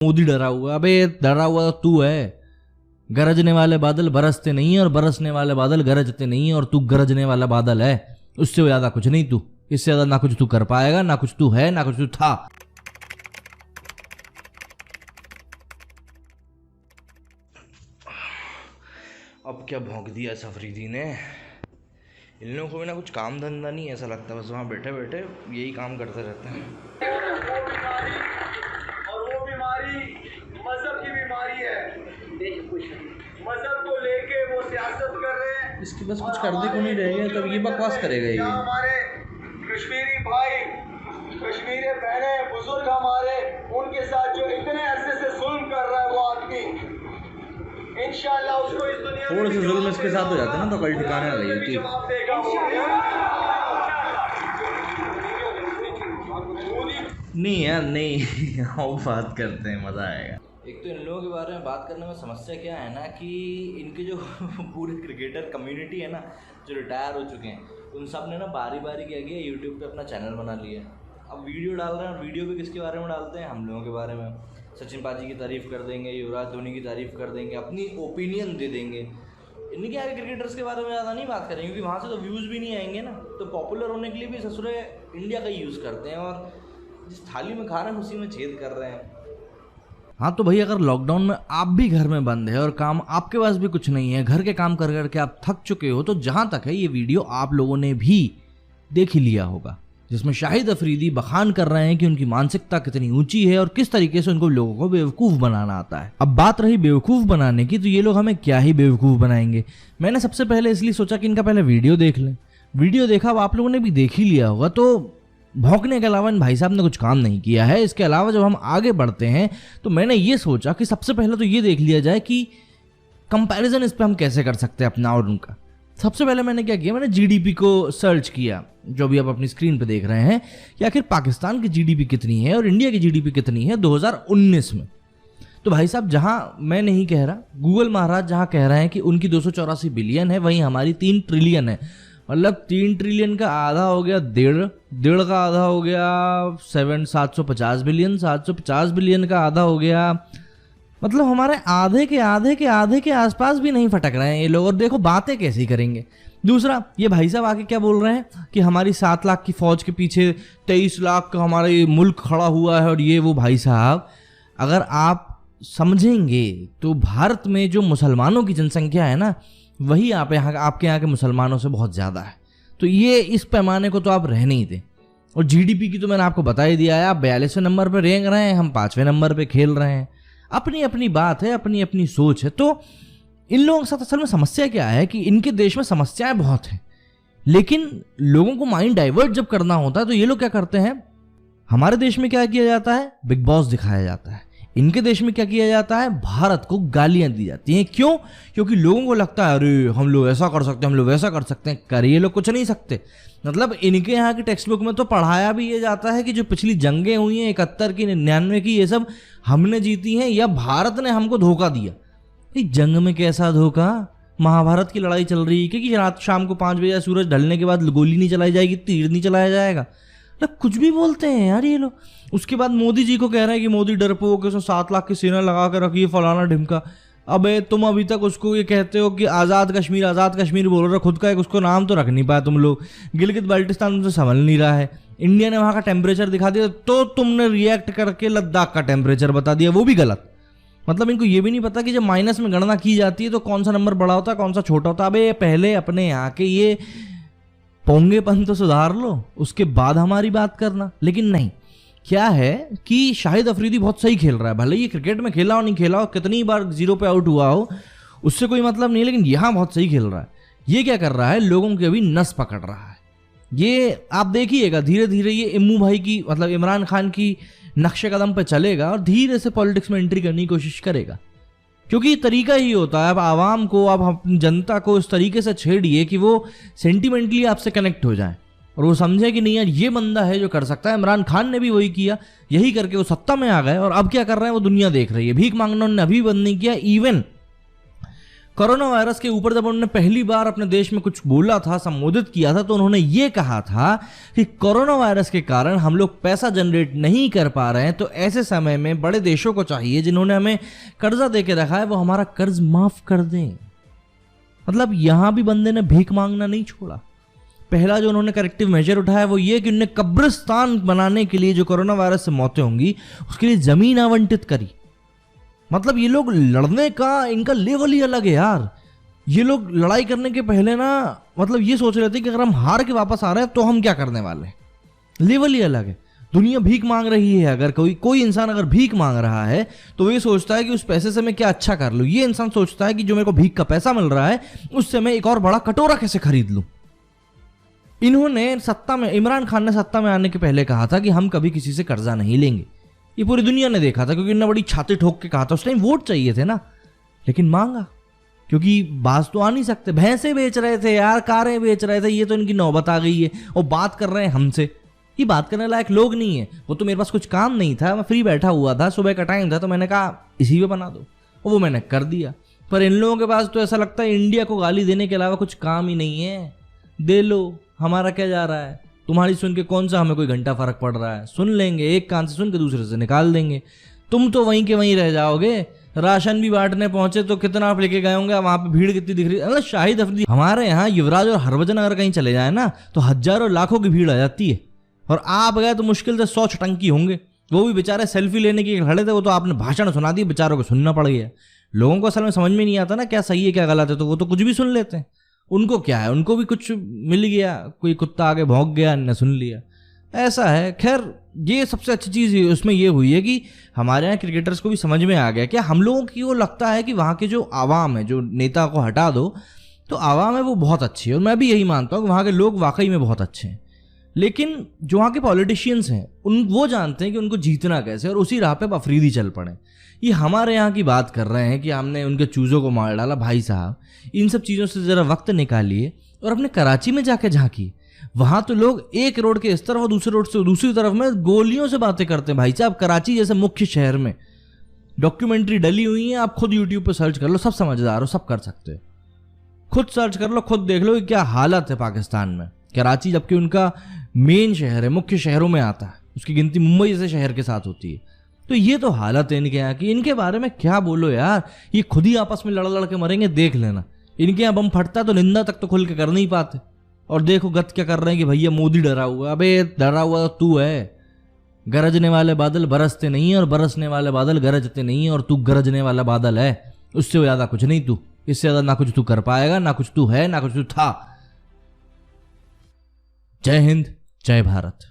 मोदी डरा हुआ। अबे डरा हुआ तो तू है। गरजने वाले बादल बरसते नहीं है और बरसने वाले बादल गरजते नहीं है, और तू गरजने वाला बादल है। उससे ज्यादा कुछ नहीं तू, इससे ज्यादा ना कुछ तू कर पाएगा, ना कुछ तू है, ना कुछ तू था। अब क्या भौंक दिया सफरीदी ने। इन लोगों को भी ना कुछ काम धंधा नहीं ऐसा लगता, बस वहाँ बैठे बैठे यही काम करते रहते हैं। और वो बीमारी मजहब की बीमारी है। मजहब को लेके वो सियासत कर रहे हैं। इसकी बस कुछ कर दे को नहीं रहेगा तब ये बकवास करेगा ये। हमारे कश्मीरी भाई, कश्मीरी बहने, बुजुर्ग हमारे, उनके साथ जो इतने अरसे से जुल्म कर रहा है वो आदमी, इंशाल्लाह उसको इस दुनिया में थोड़े से जुल्म इसके साथ हो जाते हैं ना तो कल ठिकाने आ गई होती है। नहीं यार नहीं आओ बात करते हैं, मजा आएगा। एक तो इन लोगों के बारे में बात करने में समस्या क्या है ना कि इनके जो पूरे क्रिकेटर कम्युनिटी है ना, जो रिटायर हो चुके हैं, उन सब ने ना बारी बारी क्या किया, यूट्यूब पे अपना चैनल बना लिया। अब वीडियो डाल रहे हैं, और वीडियो भी किसके बारे में डालते हैं, हम लोगों के बारे में। सचिन पाजी की तारीफ़ कर देंगे, युवराज धोनी की तारीफ़ कर देंगे, अपनी ओपिनियन दे देंगे। इनके आगे क्रिकेटर्स के बारे में ज़्यादा नहीं बात करेंगे, क्योंकि वहाँ से तो व्यूज़ भी नहीं आएंगे ना। तो पॉपुलर होने के लिए भी ससुरे इंडिया का ही यूज़ करते हैं, और जिस थाली में खा रहे हैं उसी में छेद कर रहे हैं। हाँ तो भाई, अगर लॉकडाउन में आप भी घर में बंद है और काम आपके पास भी कुछ नहीं है, घर के काम कर करके आप थक चुके हो, तो जहां तक है ये वीडियो आप लोगों ने भी देख ही लिया होगा, जिसमें शाहिद अफरीदी बखान कर रहे हैं कि उनकी मानसिकता कितनी ऊंची है और किस तरीके से उनको लोगों को बेवकूफ बनाना आता है। अब बात रही बेवकूफ बनाने की, तो ये लोग हमें क्या ही बेवकूफ बनाएंगे। मैंने सबसे पहले इसलिए सोचा कि इनका पहले वीडियो देख लें। वीडियो देखा, अब आप लोगों ने भी देख ही लिया होगा, तो भौंकने के अलावा इन भाई साहब ने कुछ काम नहीं किया है। इसके अलावा जब हम आगे बढ़ते हैं तो मैंने ये सोचा कि सबसे पहले तो ये देख लिया जाए कि कंपैरिजन इस पे हम कैसे कर सकते हैं अपना और उनका। सबसे पहले मैंने क्या किया, मैंने जीडीपी को सर्च किया, जो भी आप अपनी स्क्रीन पे देख रहे हैं, कि आखिर पाकिस्तान की जीडीपी कितनी है और इंडिया की जीडीपी कितनी है 2019 में। तो भाई साहब, जहां मैं नहीं कह रहा, गूगल महाराज जहां कह रहे हैं कि उनकी 284 बिलियन है, वहीं हमारी 3 ट्रिलियन है। मतलब 3 ट्रिलियन का आधा हो गया डेढ़ का आधा हो गया 750 बिलियन, 750 बिलियन का आधा हो गया, मतलब हमारे आधे के आधे के आधे के आसपास भी नहीं फटक रहे हैं ये लोग। और देखो बातें कैसी करेंगे। दूसरा, ये भाई साहब आके क्या बोल रहे हैं कि हमारी 7 लाख की फौज के पीछे 23 लाख का हमारा ये मुल्क खड़ा हुआ है और ये वो। भाई साहब, अगर आप समझेंगे तो भारत में जो मुसलमानों की जनसंख्या है ना, वही आपके यहाँ के मुसलमानों से बहुत ज़्यादा है। तो ये इस पैमाने को तो आप रह नहीं दें। और जीडीपी की तो मैंने आपको बता ही दिया है, आप 42वें नंबर पर रेंग रहे हैं, हम 5वें नंबर पे खेल रहे हैं। अपनी अपनी बात है, अपनी अपनी सोच है। तो इन लोगों के साथ असल में समस्या क्या है कि इनके देश में समस्याएं बहुत हैं, लेकिन लोगों को माइंड डाइवर्ट जब करना होता है तो ये लोग क्या करते हैं, हमारे देश में क्या किया जाता है, बिग बॉस दिखाया जाता है। इनके देश में क्या किया जाता है, भारत को गालियां दी जाती हैं। क्यों? क्योंकि लोगों को लगता है अरे हम लोग ऐसा कर सकते हैं, हम लोग वैसा कर सकते हैं। कर ये लोग कुछ नहीं सकते। मतलब इनके यहाँ की टेक्स्ट बुक में तो पढ़ाया भी ये जाता है कि जो पिछली जंगें हुई हैं 71 की, 99 की, ये सब हमने जीती हैं या भारत ने हमको धोखा दिया। जंग में कैसा धोखा? महाभारत की लड़ाई चल रही है कि रात शाम को 5 बजे सूरज ढलने के बाद गोली नहीं चलाई जाएगी, तीर नहीं चलाया जाएगा। कुछ भी बोलते हैं यार ये लोग। उसके बाद मोदी जी को कह रहे हैं कि मोदी डरपोक, उसने 7 लाख की सेना लगा कर रखी है, फलाना ढिमका। अबे तुम अभी तक उसको ये कहते हो कि आज़ाद कश्मीर बोल रहे हो, खुद का एक उसको नाम तो रख नहीं पाया तुम लोग। गिलगित बाल्टिस्तान तुमसे संभल नहीं रहा है। इंडिया ने वहाँ का टेम्परेचर दिखा दिया तो तुमने रिएक्ट करके लद्दाख का टेम्परेचर बता दिया, वो भी गलत। मतलब इनको ये भी नहीं पता कि जब माइनस में गणना की जाती है तो कौन सा नंबर बड़ा होता है, कौन सा छोटा होता है। अबे पहले अपने यहाँ के ये पोंगेपन तो सुधार लो, उसके बाद हमारी बात करना। लेकिन नहीं, क्या है कि शाहिद अफरीदी बहुत सही खेल रहा है। भले ये क्रिकेट में खेला हो नहीं खेला हो, कितनी बार 0 पे आउट हुआ हो, उससे कोई मतलब नहीं, लेकिन यहाँ बहुत सही खेल रहा है। ये क्या कर रहा है, लोगों की अभी नस पकड़ रहा है। ये आप देखिएगा धीरे धीरे ये इम्मू भाई की, मतलब इमरान खान की नक्शे कदम पे चलेगा और धीरे से पॉलिटिक्स में एंट्री करने की कोशिश करेगा। क्योंकि तरीका ही होता है, आप आवाम को, आप अपनी जनता को इस तरीके से छेड़िए कि वो सेंटिमेंटली आपसे कनेक्ट हो जाए और वो समझे कि नहीं यार ये बंदा है जो कर सकता है। इमरान खान ने भी वही किया, यही करके वो सत्ता में आ गए और अब क्या कर रहे हैं वो दुनिया देख रही है। भीख मांगना उन्होंने अभी बंद नहीं किया। इवन कोरोना वायरस के ऊपर जब उन्होंने पहली बार अपने देश में कुछ बोला था, संबोधित किया था, तो उन्होंने ये कहा था कि कोरोना वायरस के कारण हम लोग पैसा जनरेट नहीं कर पा रहे हैं, तो ऐसे समय में बड़े देशों को चाहिए जिन्होंने हमें कर्जा दे के रखा है वो हमारा कर्ज माफ कर दें। मतलब यहां भी बंदे ने भीख मांगना नहीं छोड़ा। पहला जो उन्होंने करेक्टिव मेजर उठाया वो ये कि उन्होंने कब्रिस्तान बनाने के लिए जो कोरोना वायरस से मौतें होंगी उसके लिए जमीन आवंटित करी। मतलब ये लोग लड़ने का इनका लेवल ही अलग है यार। ये लोग लड़ाई करने के पहले ना मतलब ये सोच रहे थे कि अगर हम हार के वापस आ रहे हैं तो हम क्या करने वाले हैं। लेवल ही अलग है। दुनिया भीख मांग रही है, अगर कोई इंसान अगर भीख मांग रहा है तो वो ये सोचता है कि उस पैसे से मैं क्या अच्छा कर लूं। ये इंसान सोचता है कि जो मेरे को भीख का पैसा मिल रहा है उससे मैं एक और बड़ा कटोरा कैसे खरीद लूं। इन्होंने सत्ता में, इमरान खान ने सत्ता में आने के पहले कहा था कि हम कभी किसी से कर्जा नहीं लेंगे। ये पूरी दुनिया ने देखा था क्योंकि इन्होंने बड़ी छाती ठोक के कहा था। उस टाइम वोट चाहिए थे ना, लेकिन मांगा क्योंकि बाज तो आ नहीं सकते। भैंसे बेच रहे थे यार, कारें बेच रहे थे, ये तो इनकी नौबत आ गई है और बात कर रहे हैं हमसे। ये बात करने लायक लोग नहीं है। वो तो मेरे पास कुछ काम नहीं था, मैं फ्री बैठा हुआ था, सुबह का टाइम था, तो मैंने कहा इसी पे बना दो और वो मैंने कर दिया। पर इन लोगों के पास तो ऐसा लगता है इंडिया को गाली देने के अलावा कुछ काम ही नहीं है। दे लो, हमारा क्या जा रहा है, तुम्हारी सुन के कौन सा हमें कोई घंटा फर्क पड़ रहा है। सुन लेंगे, एक कान से सुन के दूसरे से निकाल देंगे। तुम तो वहीं के वहीं रह जाओगे। राशन भी बांटने पहुंचे तो कितना आप लेके गए होंगे, वहां पे भीड़ कितनी दिख रही है। मतलब शाहिद अफरीदी हमारे यहाँ युवराज और हरभजन अगर कहीं चले जाए ना तो हजारों लाखों की भीड़ आ जाती है, और आप गए तो मुश्किल से 100 छटंकी होंगे। वो भी बेचारे सेल्फी लेने के खड़े थे, वो तो आपने भाषण सुना दिए, बेचारों को सुनना पड़ गया। लोगों को असल में समझ में नहीं आता ना क्या सही है क्या गलत है, तो वो तो कुछ भी सुन लेते हैं। उनको क्या है, उनको भी कुछ मिल गया, कोई कुत्ता आगे भौंक गया, ने सुन लिया, ऐसा है। खैर ये सबसे अच्छी चीज़ उसमें ये हुई है कि हमारे यहाँ क्रिकेटर्स को भी समझ में आ गया। क्या हम लोगों की वो लगता है कि वहाँ के जो आवाम है, जो नेता को हटा दो तो आवाम है वो बहुत अच्छी है, और मैं भी यही मानता हूँ कि वहाँ के लोग वाकई में बहुत अच्छे हैं। लेकिन जो वहाँ के पॉलिटिशियंस हैं वो जानते हैं कि उनको जीतना कैसे, और उसी राह पे अफरीदी चल पड़े। ये हमारे यहाँ की बात कर रहे हैं कि हमने उनके चूज़ों को मार डाला। भाई साहब इन सब चीज़ों से ज़रा वक्त निकालिए और अपने कराची में जाके झांकिए। वहाँ तो लोग एक रोड के इस तरफ और दूसरे रोड से दूसरी तरफ में गोलियों से बातें करते हैं। भाई साहब कराची जैसे मुख्य शहर में डॉक्यूमेंट्री डली हुई है, आप खुद यूट्यूब पर सर्च कर लो, सब समझदार हो, सब कर सकते हो। खुद सर्च कर लो, खुद देख लो कि क्या हालत है पाकिस्तान में। कराची जबकि उनका मेन शहर है, मुख्य शहरों में आता है, उसकी गिनती मुंबई जैसे शहर के साथ होती है। तो ये तो हालत है इनके यहाँ की। इनके बारे में क्या बोलो यार, ये खुद ही आपस में लड़ के मरेंगे, देख लेना। इनके यहाँ बम फटता है तो निंदा तक तो खुल के कर नहीं पाते। और देखो गत क्या कर रहे हैं कि भैया मोदी डरा हुआ। अबे डरा हुआ तो तू है। गरजने वाले बादल बरसते नहीं है और बरसने वाले बादल गरजते नहीं है, और तू गरजने वाला बादल है। उससे ज्यादा कुछ नहीं तू, इससे ज्यादा ना कुछ तू कर पाएगा, ना कुछ तू है, ना कुछ तू था। जय हिंद, जय भारत।